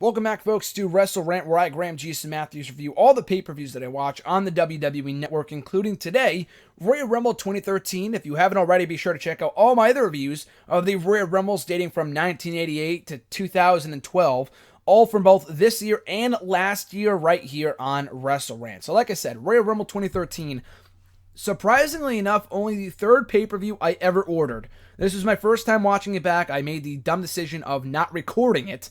Welcome back, folks, to WrestleRant, where I, Graham Jason Matthews, review all the pay-per-views that I watch on the WWE Network, including today, Royal Rumble 2013. If you haven't already, be sure to check out all my other reviews of the Royal Rumbles dating from 1988 to 2012, all from both this year and last year right here on WrestleRant. So like I said, Royal Rumble 2013, surprisingly enough, only the third pay-per-view I ever ordered. This was my first time watching it back. I made the dumb decision of not recording it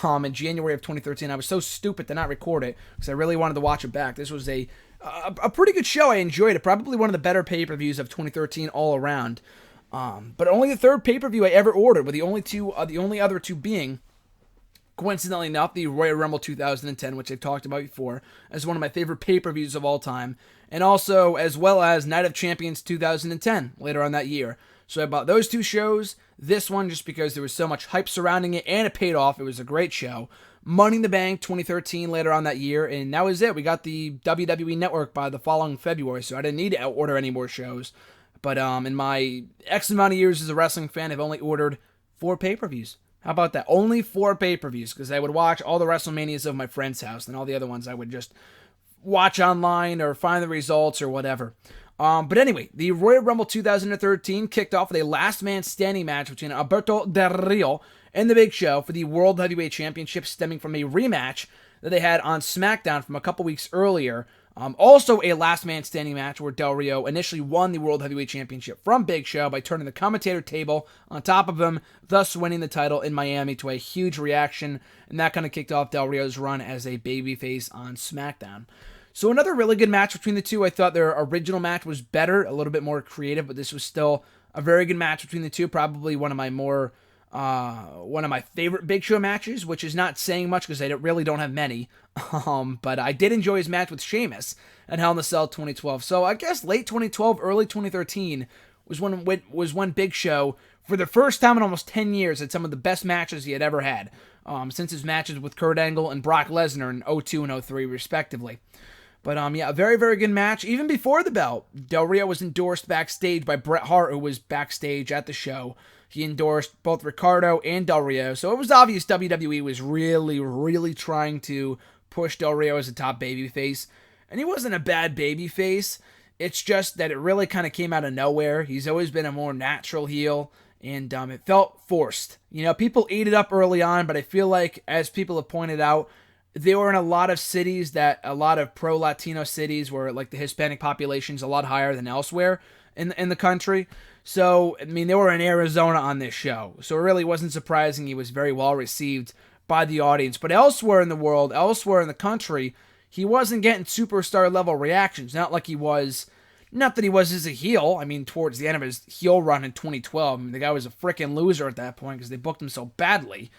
in January of 2013. I was so stupid to not record it because I really wanted to watch it back. This was a pretty good show. I enjoyed it. Probably one of the better pay-per-views of 2013 all around. But only the third pay-per-view I ever ordered, with the only other two being, coincidentally enough, the Royal Rumble 2010, which I've talked about before, as one of my favorite pay-per-views of all time, and also as well as Night of Champions 2010 later on that year. So I bought those two shows. This one just because there was so much hype surrounding it, and it paid off. It was a great show. Money in the Bank 2013 later on that year, and that was it. We got the WWE Network by the following February, so I didn't need to order any more shows. But in my X amount of years as a wrestling fan, I've only ordered 4 pay-per-views. How about that? Only 4 pay-per-views, because I would watch all the WrestleManias of my friend's house, and all the other ones I would just watch online or find the results or whatever. But anyway, the Royal Rumble 2013 kicked off with a last man standing match between Alberto Del Rio and The Big Show for the World Heavyweight Championship, stemming from a rematch that they had on SmackDown from a couple weeks earlier. Also a last man standing match where Del Rio initially won the World Heavyweight Championship from Big Show by turning the commentator table on top of him, thus winning the title in Miami, to a huge reaction, and that kind of kicked off Del Rio's run as a babyface on SmackDown. So another really good match between the two. I thought their original match was better, a little bit more creative, but this was still a very good match between the two. Probably one of my favorite Big Show matches, which is not saying much because I really don't have many. But I did enjoy his match with Sheamus at Hell in a Cell 2012. So I guess late 2012, early 2013 was when Big Show, for the first time in almost 10 years, had some of the best matches he had ever had, since his matches with Kurt Angle and Brock Lesnar in 2002 and 2003, respectively. But a very, very good match. Even before the belt, Del Rio was endorsed backstage by Bret Hart, who was backstage at the show. He endorsed both Ricardo and Del Rio, so it was obvious WWE was really, really trying to push Del Rio as a top babyface. And he wasn't a bad babyface. It's just that it really kind of came out of nowhere. He's always been a more natural heel, and it felt forced. You know, people ate it up early on, but I feel like, as people have pointed out, they were in a lot of cities a lot of pro-Latino cities where like the Hispanic population's a lot higher than elsewhere in the country. So, I mean, they were in Arizona on this show. So it really wasn't surprising he was very well received by the audience. But elsewhere in the world, elsewhere in the country, he wasn't getting superstar level reactions. Not that he was as a heel. I mean, towards the end of his heel run in 2012, I mean, the guy was a freaking loser at that point because they booked him so badly.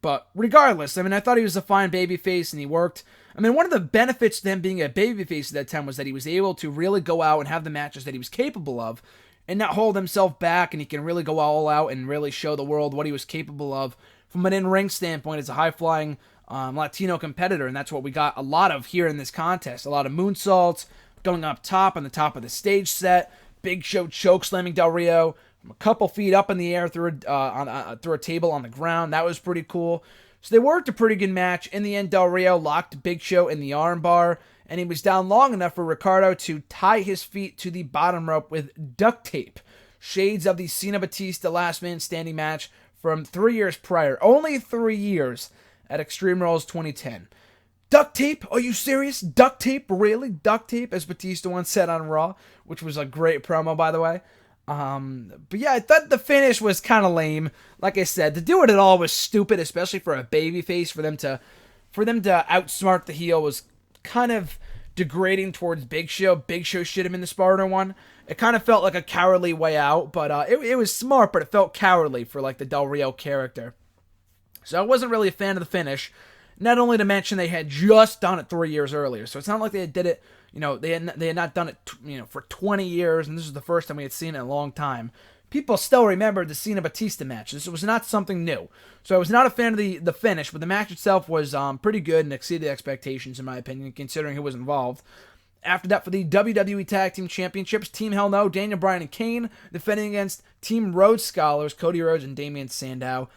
But regardless, I mean, I thought he was a fine babyface and he worked. I mean, one of the benefits to him being a babyface at that time was that he was able to really go out and have the matches that he was capable of and not hold himself back, and he can really go all out and really show the world what he was capable of from an in-ring standpoint as a high-flying Latino competitor, and that's what we got a lot of here in this contest. A lot of moonsaults, going up top on the top of the stage set, Big Show choke slamming Del Rio from a couple feet up in the air through a table on the ground. That was pretty cool. So they worked a pretty good match. In the end, Del Rio locked Big Show in the armbar, and he was down long enough for Ricardo to tie his feet to the bottom rope with duct tape. Shades of the Cena Batista last man standing match from 3 years prior. Only 3 years at Extreme Rules 2010. Duct tape? Are you serious? Duct tape? Really? Duct tape? As Batista once said on Raw, which was a great promo, by the way. But yeah, I thought the finish was kind of lame. Like I said, to do it at all was stupid, especially for a babyface. For them to outsmart the heel was kind of degrading towards Big Show. Big Show should have been the smarter one. It kind of felt like a cowardly way out, but it was smart, but it felt cowardly for like the Del Rio character. So I wasn't really a fan of the finish. Not only to mention they had just done it 3 years earlier, so it's not like they did it. You know, they had not done it, for 20 years, and this was the first time we had seen it in a long time. People still remember the Cena Batista match. This was not something new. So I was not a fan of the finish, but the match itself was pretty good and exceeded expectations, in my opinion, considering who was involved. After that, for the WWE Tag Team Championships, Team Hell No, Daniel Bryan and Kane, defending against Team Rhodes Scholars, Cody Rhodes and Damien Sandow.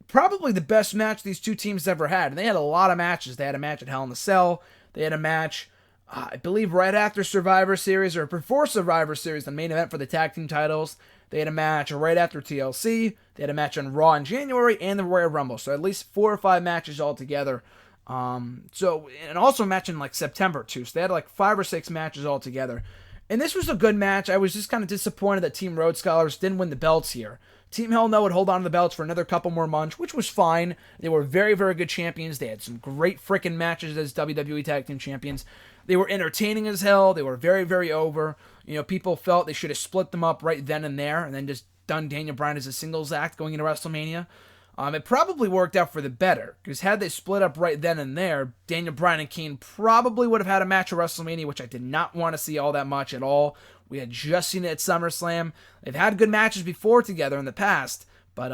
probably the best match these two teams ever had. And they had a lot of matches. They had a match at Hell in a Cell. They had a match, I believe, right after Survivor Series or before Survivor Series, the main event for the tag team titles. They had a match right after TLC. They had a match on Raw in January and the Royal Rumble. So at least 4 or 5 matches altogether. And also a match in like September too. So they had like 5 or 6 matches altogether. And this was a good match. I was just kind of disappointed that Team Rhodes Scholars didn't win the belts here. Team Hell No would hold on to the belts for another couple more months, which was fine. They were very, very good champions. They had some great freaking matches as WWE Tag Team Champions. They were entertaining as hell. They were very, very over. People felt they should have split them up right then and there and then just done Daniel Bryan as a singles act going into WrestleMania. It probably worked out for the better, because had they split up right then and there, Daniel Bryan and Kane probably would have had a match at WrestleMania, which I did not want to see all that much at all. We had just seen it at SummerSlam. They've had good matches before together in the past, but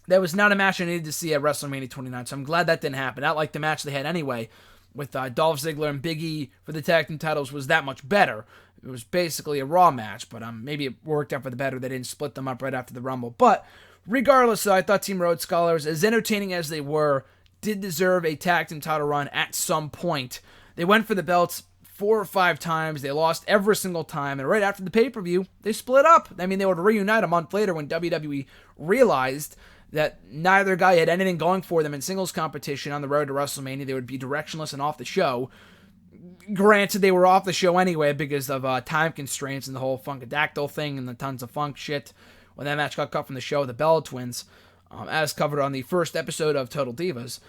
that was not a match I needed to see at WrestleMania 29, so I'm glad that didn't happen. Not like the match they had anyway with Dolph Ziggler and Big E for the tag team titles was that much better. It was basically a Raw match, but maybe it worked out for the better. They didn't split them up right after the Rumble, but regardless, I thought Team Rhodes Scholars, as entertaining as they were, did deserve a tag team title run at some point. They went for the belts 4 or 5 times. They lost every single time. And right after the pay-per-view, they split up. I mean, they would reunite a month later when WWE realized that neither guy had anything going for them in singles competition on the road to WrestleMania. They would be directionless and off the show. Granted, they were off the show anyway because of time constraints and the whole Funkadactyl thing and the tons of funk shit. When that match got cut from the show, the Bella Twins, as covered on the first episode of Total Divas.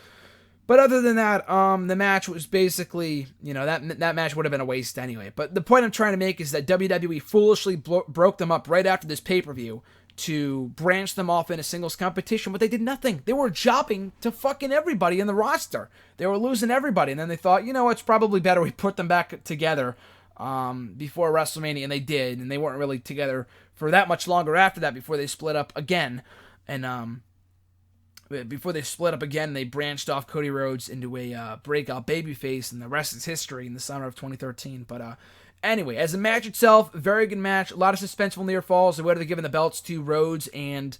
But other than that, the match was basically, that match would have been a waste anyway. But the point I'm trying to make is that WWE foolishly broke them up right after this pay-per-view to branch them off in a singles competition, but they did nothing. They were jobbing to fucking everybody in the roster. They were losing everybody, and then they thought, it's probably better we put them back together before WrestleMania, and they did, and they weren't really together for that much longer after that before they split up again. And before they split up again, they branched off Cody Rhodes into a breakout babyface, and the rest is history in the summer of 2013. But anyway, as a match itself, very good match. A lot of suspenseful near falls. They would have given the belts to Rhodes and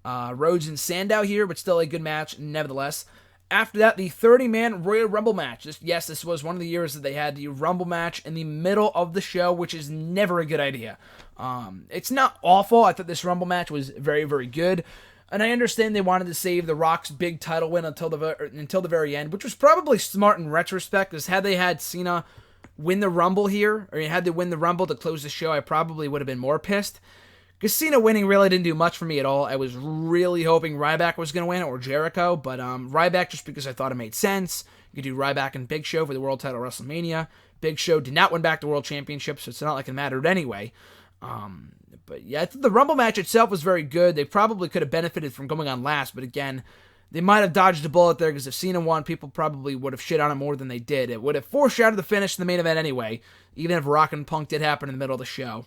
Sandow here, but still a good match nevertheless. After that, the 30-man Royal Rumble match. This was one of the years that they had the Rumble match in the middle of the show, which is never a good idea. It's not awful. I thought this Rumble match was very, very good. And I understand they wanted to save The Rock's big title win until the very end, which was probably smart in retrospect, because had they had Cena win the Rumble here, or had they win the Rumble to close the show, I probably would have been more pissed. Because Cena winning really didn't do much for me at all. I was really hoping Ryback was going to win, or Jericho, but Ryback just because I thought it made sense. You could do Ryback and Big Show for the world title at WrestleMania. Big Show did not win back the world championship, so it's not like it mattered anyway. But yeah, I think the Rumble match itself was very good. They probably could have benefited from going on last, but again, they might have dodged a bullet there, because if Cena won, people probably would have shit on him more than they did. It would have foreshadowed the finish in the main event anyway, even if Rock and Punk did happen in the middle of the show.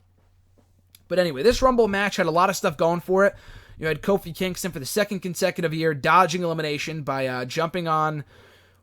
But anyway, this Rumble match had a lot of stuff going for it. You had Kofi Kingston for the second consecutive year dodging elimination by jumping on,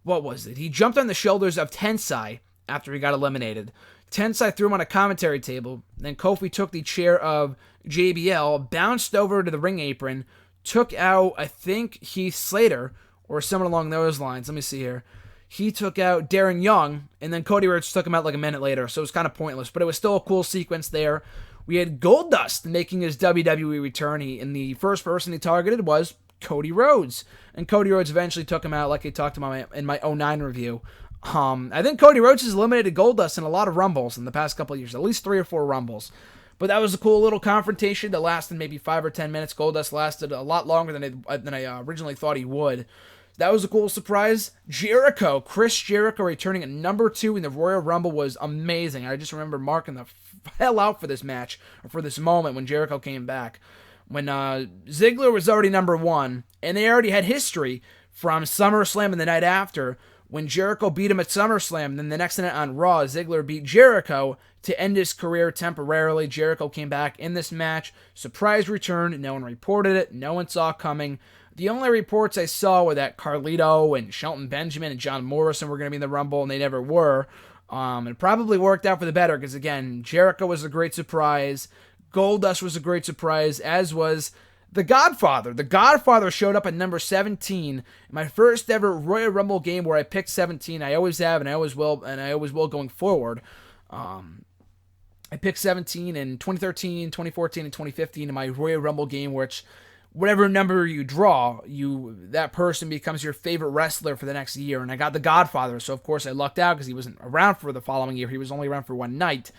what was it? He jumped on the shoulders of Tensai after he got eliminated. Tensai threw him on a commentary table. Then Kofi took the chair of JBL, bounced over to the ring apron, took out, I think, Heath Slater, or someone along those lines. Let me see here. He took out Darren Young, and then Cody Rhodes took him out like a minute later, so it was kind of pointless, but it was still a cool sequence there. We had Goldust making his WWE return, and the first person he targeted was Cody Rhodes, and Cody Rhodes eventually took him out like I talked about in my 09 review. I think Cody Rhodes has eliminated Goldust in a lot of Rumbles in the past couple of years, at least 3 or 4 Rumbles. But that was a cool little confrontation that lasted maybe 5 or 10 minutes. Goldust lasted a lot longer than I originally thought he would. That was a cool surprise. Chris Jericho returning at number 2 in the Royal Rumble was amazing. I just remember marking the hell out for this match, or for this moment when Jericho came back. When Ziggler was already number 1, and they already had history from SummerSlam and the night after, when Jericho beat him at SummerSlam. Then the next night on Raw, Ziggler beat Jericho to end his career temporarily. Jericho came back in this match. Surprise return. No one reported it. No one saw it coming. The only reports I saw were that Carlito and Shelton Benjamin and John Morrison were going to be in the Rumble, and they never were. It probably worked out for the better, because again, Jericho was a great surprise. Goldust was a great surprise, as was The Godfather. The Godfather showed up at number 17 in my first ever Royal Rumble game where I picked 17. I always have, and I always will going forward. I picked 17 in 2013, 2014, and 2015 in my Royal Rumble game, which whatever number you draw, that person becomes your favorite wrestler for the next year. And I got the Godfather, so of course I lucked out because he wasn't around for the following year. He was only around for one night.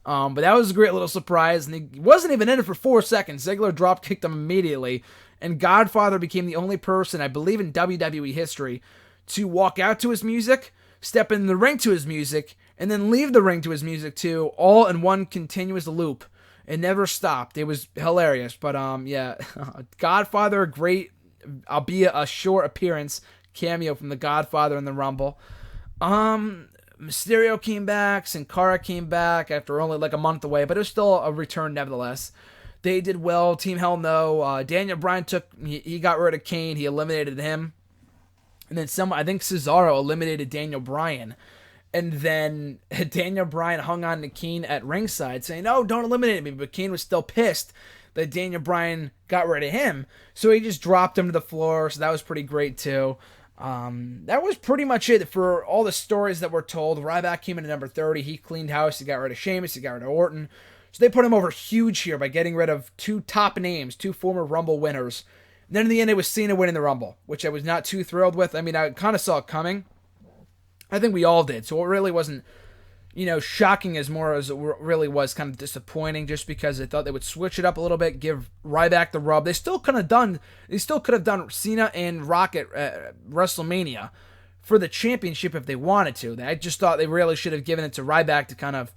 But that was a great little surprise, and he wasn't even in it for 4 seconds. Ziggler drop-kicked him immediately, and Godfather became the only person, I believe in WWE history, to walk out to his music, step in the ring to his music, and then leave the ring to his music too, all in one continuous loop. It never stopped. It was hilarious. But yeah, Godfather, great, albeit a short appearance, cameo from the Godfather in the Rumble. Mysterio came back, Sin Cara came back after only like a month away, but it was still a return nevertheless. They did well. Team Hell No. Daniel Bryan he got rid of Kane. He eliminated him. And then I think Cesaro eliminated Daniel Bryan. And then Daniel Bryan hung on to Kane at ringside saying, "No, don't eliminate me." But Kane was still pissed that Daniel Bryan got rid of him. So he just dropped him to the floor. So that was pretty great too. That was pretty much it for all the stories that were told. Ryback came in at number 30. He cleaned house. He got rid of Sheamus. He got rid of Orton. So they put him over huge here by getting rid of 2 top names, 2 former Rumble winners. And then in the end, it was Cena winning the Rumble, which I was not too thrilled with. I mean, I kind of saw it coming. I think we all did. So it really wasn't, shocking as more as it really was kind of disappointing, just because I thought they would switch it up a little bit, give Ryback the rub. They still could have done Cena and Rock at WrestleMania for the championship if they wanted to. I just thought they really should have given it to Ryback to kind of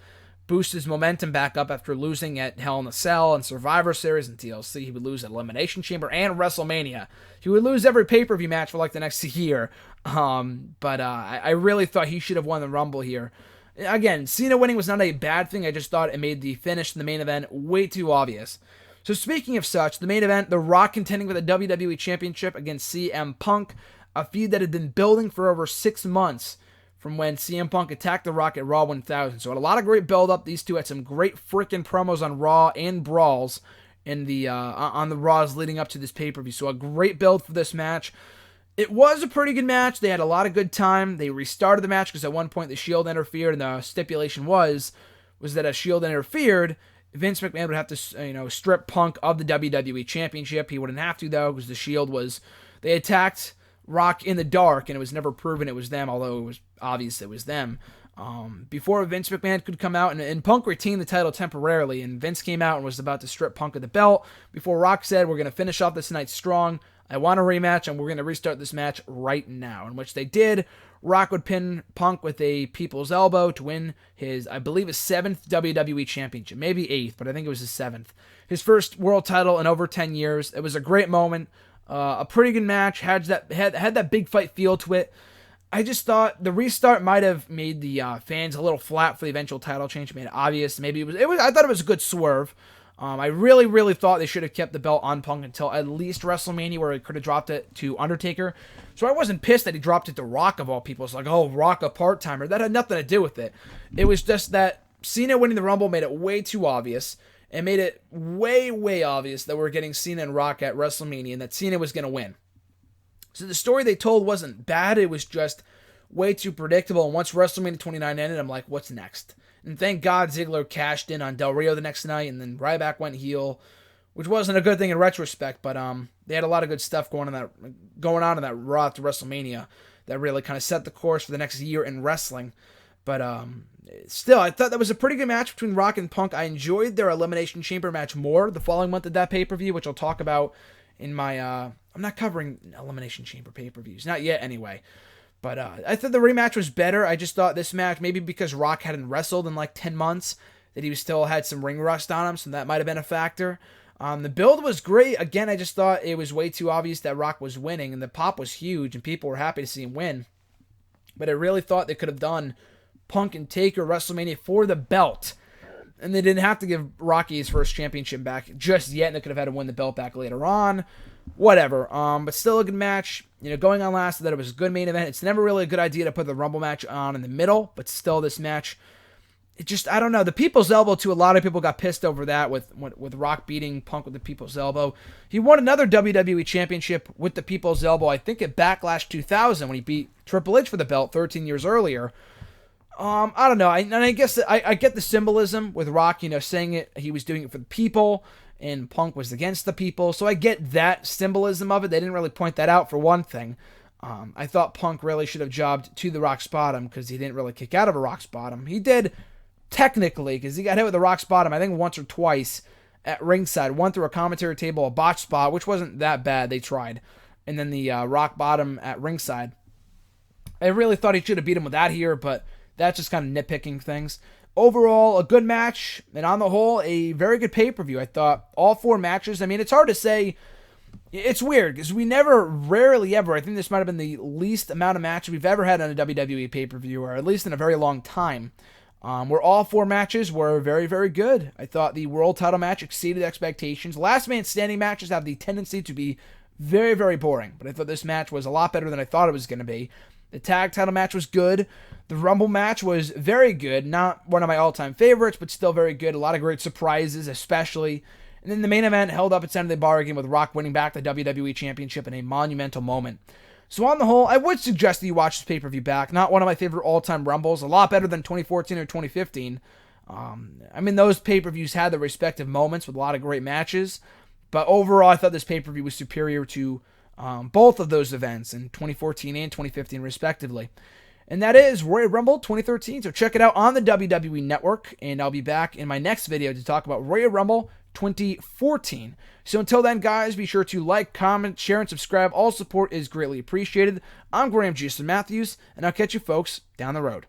boost his momentum back up after losing at Hell in a Cell and Survivor Series and TLC. He would lose at Elimination Chamber and WrestleMania. He would lose every pay-per-view match for like the next year. But I really thought he should have won the Rumble here. Again, Cena winning was not a bad thing. I just thought it made the finish in the main event way too obvious. So speaking of such, the main event, The Rock contending for the WWE Championship against CM Punk, a feud that had been building for over 6 months from when CM Punk attacked The Rock at Raw 1000. So it had a lot of great build-up. These two had some great freaking promos on Raw and brawls in the on the Raws leading up to this pay-per-view. So a great build for this match. It was a pretty good match. They had a lot of good time. They restarted the match because at one point the Shield interfered, and the stipulation was that if Shield interfered, Vince McMahon would have to strip Punk of the WWE Championship. He wouldn't have to though, because the Shield they attacked Rock in the dark, and it was never proven it was them, although it was obvious it was them. Before Vince McMahon could come out, and Punk retained the title temporarily, and Vince came out and was about to strip Punk of the belt before Rock said, "We're going to finish off this night strong. I want a rematch, and we're going to restart this match right now," in which they did. Rock would pin Punk with a people's elbow to win his, I believe, his 7th WWE Championship. Maybe 8th, but I think it was his 7th. His first world title in over 10 years. It was a great moment. A pretty good match. Had that big fight feel to it. I just thought the restart might have made the fans a little flat for the eventual title change. It made it obvious. Maybe it was. I thought it was a good swerve. I really, really thought they should have kept the belt on Punk until at least WrestleMania, where he could have dropped it to Undertaker. So I wasn't pissed that he dropped it to Rock, of all people. It's like, oh, Rock, a part-timer. That had nothing to do with it. It was just that Cena winning the Rumble made it way too obvious, and made it way, way obvious that we're getting Cena and Rock at WrestleMania, and that Cena was going to win. So the story they told wasn't bad. It was just way too predictable. And once WrestleMania 29 ended, I'm like, what's next? And thank God Ziggler cashed in on Del Rio the next night, and then Ryback went heel, which wasn't a good thing in retrospect, but they had a lot of good stuff going on in that Raw to WrestleMania that really kind of set the course for the next year in wrestling. But still, I thought that was a pretty good match between Rock and Punk. I enjoyed their Elimination Chamber match more the following month of that pay-per-view, which I'll talk about in my... I'm not covering Elimination Chamber pay-per-views. Not yet, anyway. But I thought the rematch was better. I just thought this match, maybe because Rock hadn't wrestled in like 10 months, that he still had some ring rust on him, so that might have been a factor. The build was great. Again, I just thought it was way too obvious that Rock was winning, and the pop was huge, and people were happy to see him win. But I really thought they could have done Punk and Taker WrestleMania for the belt, and they didn't have to give Rocky his first championship back just yet, and they could have had to win the belt back later on. Whatever. But still a good match. Going on last, that it was a good main event. It's never really a good idea to put the Rumble match on in the middle, but still this match, it just, I don't know. The People's Elbow, too, a lot of people got pissed over that with Rock beating Punk with the People's Elbow. He won another WWE Championship with the People's Elbow, I think at Backlash 2000 when he beat Triple H for the belt 13 years earlier. I don't know. I guess I get the symbolism with Rock, saying it, he was doing it for the people, and Punk was against the people. So I get that symbolism of it. They didn't really point that out for one thing. I thought Punk really should have jobbed to the Rock's bottom because he didn't really kick out of a Rock's bottom. He did technically because he got hit with the Rock's bottom, I think once or twice at ringside. One through a commentary table, a botch spot, which wasn't that bad. They tried. And then the Rock bottom at ringside. I really thought he should have beat him with that here, but that's just kind of nitpicking things. Overall, a good match, and on the whole, a very good pay-per-view. I thought all 4 matches, I mean, it's hard to say. It's weird, because we rarely ever, I think this might have been the least amount of matches we've ever had on a WWE pay-per-view, or at least in a very long time, where all 4 matches were very, very good. I thought the world title match exceeded expectations. Last man standing matches have the tendency to be very, very boring, but I thought this match was a lot better than I thought it was going to be. The tag title match was good. The Rumble match was very good. Not one of my all-time favorites, but still very good. A lot of great surprises, especially. And then the main event held up its end of the bargain with Rock winning back the WWE Championship in a monumental moment. So on the whole, I would suggest that you watch this pay-per-view back. Not one of my favorite all-time Rumbles. A lot better than 2014 or 2015. I mean, those pay-per-views had their respective moments with a lot of great matches. But overall, I thought this pay-per-view was superior to both of those events in 2014 and 2015, respectively. And that is Royal Rumble 2013. So check it out on the WWE Network. And I'll be back in my next video to talk about Royal Rumble 2014. So until then, guys, be sure to like, comment, share, and subscribe. All support is greatly appreciated. I'm Graham Jason Matthews, and I'll catch you folks down the road.